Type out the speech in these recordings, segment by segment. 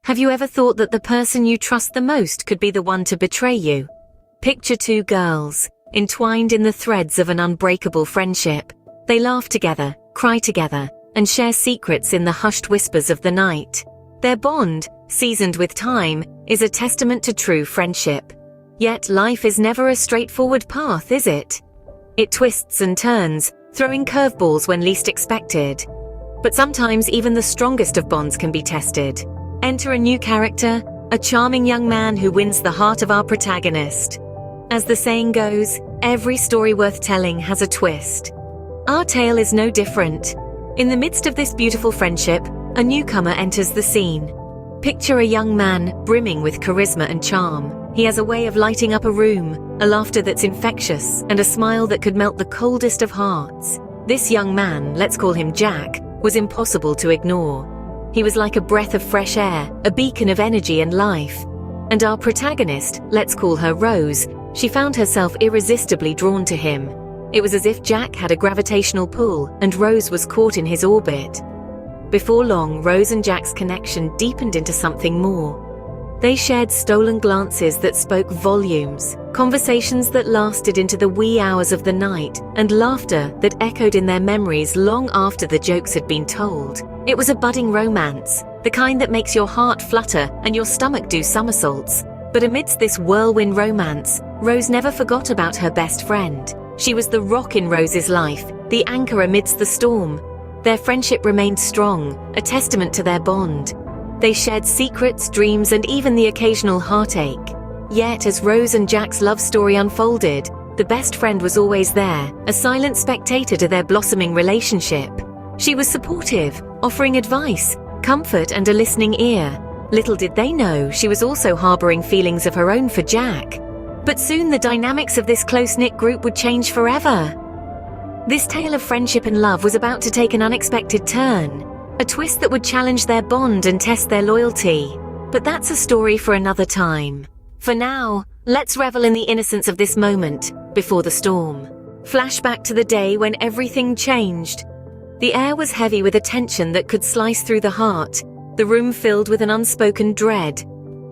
Have you ever thought that the person you trust the most could be the one to betray you? Picture two girls, entwined in the threads of an unbreakable friendship. They laugh together, cry together, and share secrets in the hushed whispers of the night. Their bond, seasoned with time, is a testament to true friendship. Yet life is never a straightforward path, is it? It twists and turns, throwing curveballs when least expected. But sometimes even the strongest of bonds can be tested. Enter a new character, a charming young man who wins the heart of our protagonist. As the saying goes, every story worth telling has a twist. Our tale is no different. In the midst of this beautiful friendship, a newcomer enters the scene. Picture a young man brimming with charisma and charm. He has a way of lighting up a room, a laughter that's infectious, and a smile that could melt the coldest of hearts. This young man, let's call him Jack, was impossible to ignore. He was like a breath of fresh air, a beacon of energy and life. And our protagonist, let's call her Rose, she found herself irresistibly drawn to him. It was as if Jack had a gravitational pull and Rose was caught in his orbit. Before long, Rose and Jack's connection deepened into something more. They shared stolen glances that spoke volumes, conversations that lasted into the wee hours of the night, and laughter that echoed in their memories long after the jokes had been told. It was a budding romance, the kind that makes your heart flutter and your stomach do somersaults. But amidst this whirlwind romance, Rose never forgot about her best friend. She was the rock in Rose's life, the anchor amidst the storm. Their friendship remained strong, a testament to their bond. They shared secrets, dreams, and even the occasional heartache. Yet, as Rose and Jack's love story unfolded, the best friend was always there, a silent spectator to their blossoming relationship. She was supportive, offering advice, comfort, and a listening ear. Little did they know she was also harboring feelings of her own for Jack. But soon the dynamics of this close-knit group would change forever. This tale of friendship and love was about to take an unexpected turn, a twist that would challenge their bond and test their loyalty. But that's a story for another time. For now, let's revel in the innocence of this moment, before the storm. Flashback to the day when everything changed. The air was heavy with a tension that could slice through the heart, the room filled with an unspoken dread.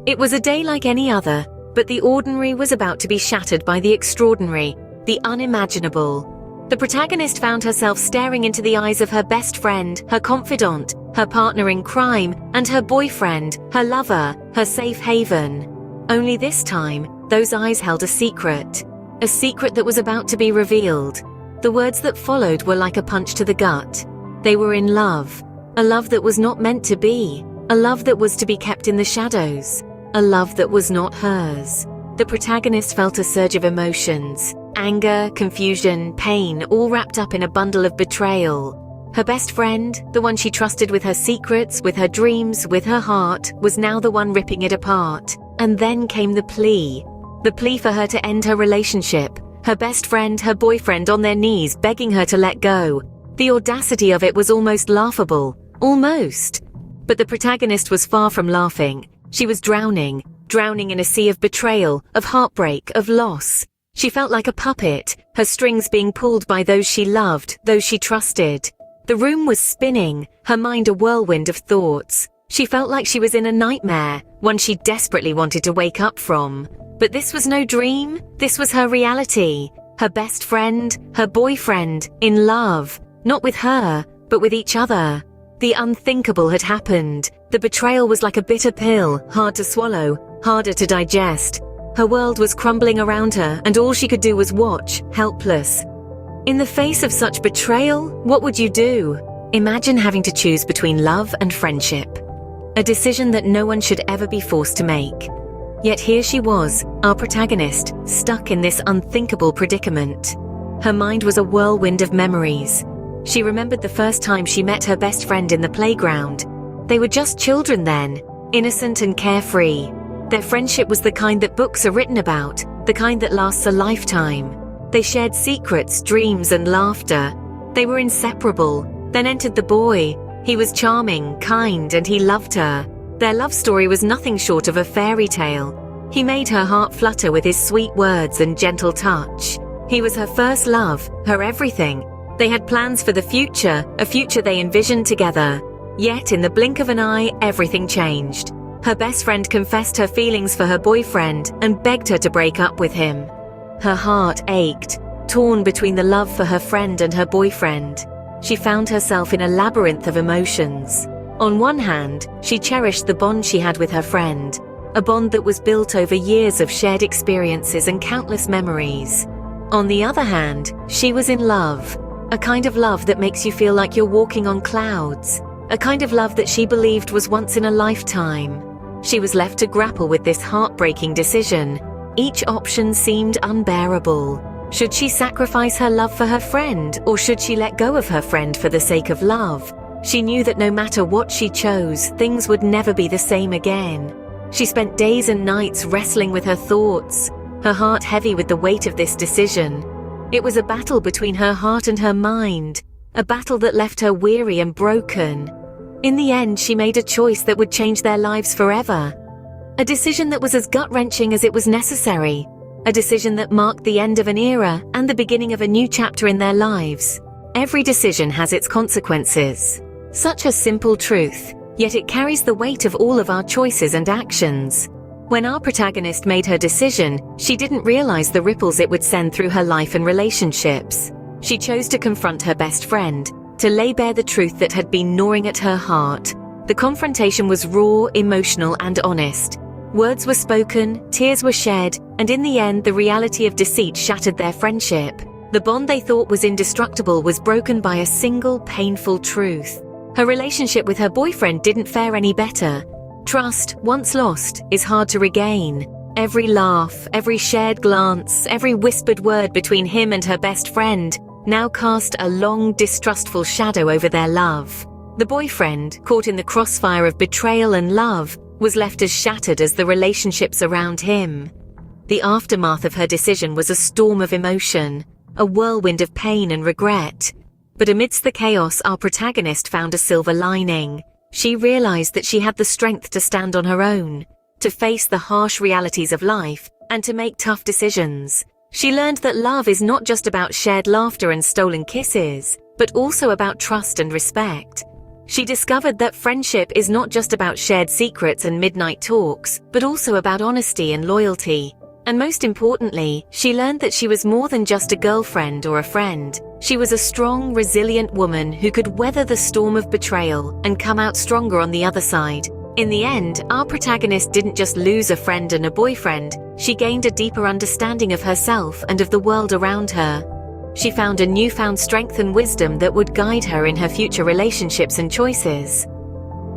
It was a day like any other, but the ordinary was about to be shattered by the extraordinary, the unimaginable. The protagonist found herself staring into the eyes of her best friend, her confidant, her partner in crime, and her boyfriend, her lover, her safe haven. Only this time, those eyes held a secret that was about to be revealed. The words that followed were like a punch to the gut. They were in love, a love that was not meant to be, a love that was to be kept in the shadows, a love that was not hers. The protagonist felt a surge of emotions. Anger, confusion, pain, all wrapped up in a bundle of betrayal. Her best friend, the one she trusted with her secrets, with her dreams, with her heart, was now the one ripping it apart. And then came the plea for her to end her relationship. Her best friend, her boyfriend on their knees, begging her to let go. The audacity of it was almost laughable. Almost. But the protagonist was far from laughing. She was drowning in a sea of betrayal, of heartbreak, of loss. She felt like a puppet, her strings being pulled by those she loved, those she trusted. The room was spinning, her mind a whirlwind of thoughts. She felt like she was in a nightmare, one she desperately wanted to wake up from. But this was no dream, this was her reality. Her best friend, her boyfriend, in love. Not with her, but with each other. The unthinkable had happened. The betrayal was like a bitter pill, hard to swallow, harder to digest. Her world was crumbling around her, and all she could do was watch, helpless. In the face of such betrayal, what would you do? Imagine having to choose between love and friendship. A decision that no one should ever be forced to make. Yet here she was, our protagonist, stuck in this unthinkable predicament. Her mind was a whirlwind of memories. She remembered the first time she met her best friend in the playground. They were just children then, innocent and carefree. Their friendship was the kind that books are written about, the kind that lasts a lifetime. They shared secrets, dreams, and laughter. They were inseparable. Then entered the boy. He was charming, kind, and he loved her. Their love story was nothing short of a fairy tale. He made her heart flutter with his sweet words and gentle touch. He was her first love, her everything. They had plans for the future, a future they envisioned together. Yet, in the blink of an eye, everything changed. Her best friend confessed her feelings for her boyfriend and begged her to break up with him. Her heart ached, torn between the love for her friend and her boyfriend. She found herself in a labyrinth of emotions. On one hand, she cherished the bond she had with her friend, a bond that was built over years of shared experiences and countless memories. On the other hand, she was in love, a kind of love that makes you feel like you're walking on clouds, a kind of love that she believed was once in a lifetime. She was left to grapple with this heartbreaking decision. Each option seemed unbearable. Should she sacrifice her love for her friend, or should she let go of her friend for the sake of love? She knew that no matter what she chose, things would never be the same again. She spent days and nights wrestling with her thoughts, her heart heavy with the weight of this decision. It was a battle between her heart and her mind, a battle that left her weary and broken. In the end, she made a choice that would change their lives forever. A decision that was as gut-wrenching as it was necessary. A decision that marked the end of an era and the beginning of a new chapter in their lives. Every decision has its consequences. Such a simple truth, yet it carries the weight of all of our choices and actions. When our protagonist made her decision, she didn't realize the ripples it would send through her life and relationships. She chose to confront her best friend, to lay bare the truth that had been gnawing at her heart. The confrontation was raw, emotional, and honest. Words were spoken, tears were shed, and in the end, the reality of deceit shattered their friendship. The bond they thought was indestructible was broken by a single painful truth. Her relationship with her boyfriend didn't fare any better. Trust, once lost, is hard to regain. Every laugh, every shared glance, every whispered word between him and her best friend now cast a long, distrustful shadow over their love. The boyfriend, caught in the crossfire of betrayal and love, was left as shattered as the relationships around him. The aftermath of her decision was a storm of emotion, a whirlwind of pain and regret. But amidst the chaos, our protagonist found a silver lining. She realized that she had the strength to stand on her own, to face the harsh realities of life, and to make tough decisions. She learned that love is not just about shared laughter and stolen kisses, but also about trust and respect. She discovered that friendship is not just about shared secrets and midnight talks, but also about honesty and loyalty. And most importantly, she learned that she was more than just a girlfriend or a friend. She was a strong, resilient woman who could weather the storm of betrayal and come out stronger on the other side. In the end, our protagonist didn't just lose a friend and a boyfriend, she gained a deeper understanding of herself and of the world around her. She found a newfound strength and wisdom that would guide her in her future relationships and choices.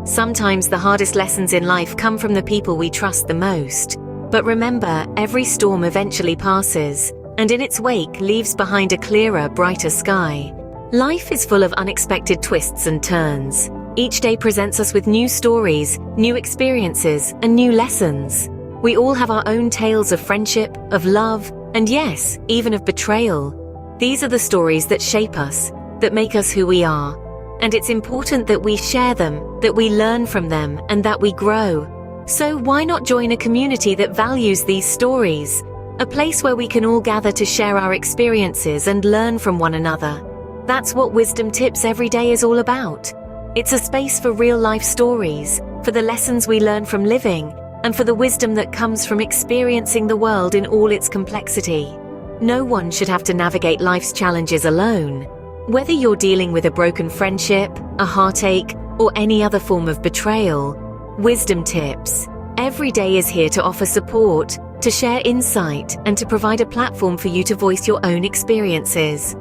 Sometimes the hardest lessons in life come from the people we trust the most. But remember, every storm eventually passes, and in its wake leaves behind a clearer, brighter sky. Life is full of unexpected twists and turns. Each day presents us with new stories, new experiences, and new lessons. We all have our own tales of friendship, of love, and yes, even of betrayal. These are the stories that shape us, that make us who we are. And it's important that we share them, that we learn from them, and that we grow. So why not join a community that values these stories? A place where we can all gather to share our experiences and learn from one another. That's what Wisdom Tips Every Day is all about. It's a space for real-life stories, for the lessons we learn from living, and for the wisdom that comes from experiencing the world in all its complexity. No one should have to navigate life's challenges alone. Whether you're dealing with a broken friendship, a heartache, or any other form of betrayal, Wisdom Tips Every Day is here to offer support, to share insight, and to provide a platform for you to voice your own experiences.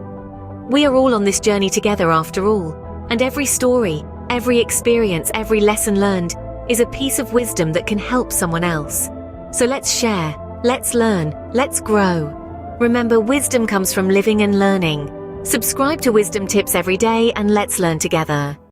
We are all on this journey together after all, and every story, every experience, every lesson learned is a piece of wisdom that can help someone else. So let's share, let's learn, let's grow. Remember, wisdom comes from living and learning. Subscribe to Wisdom Tips Every Day and let's learn together.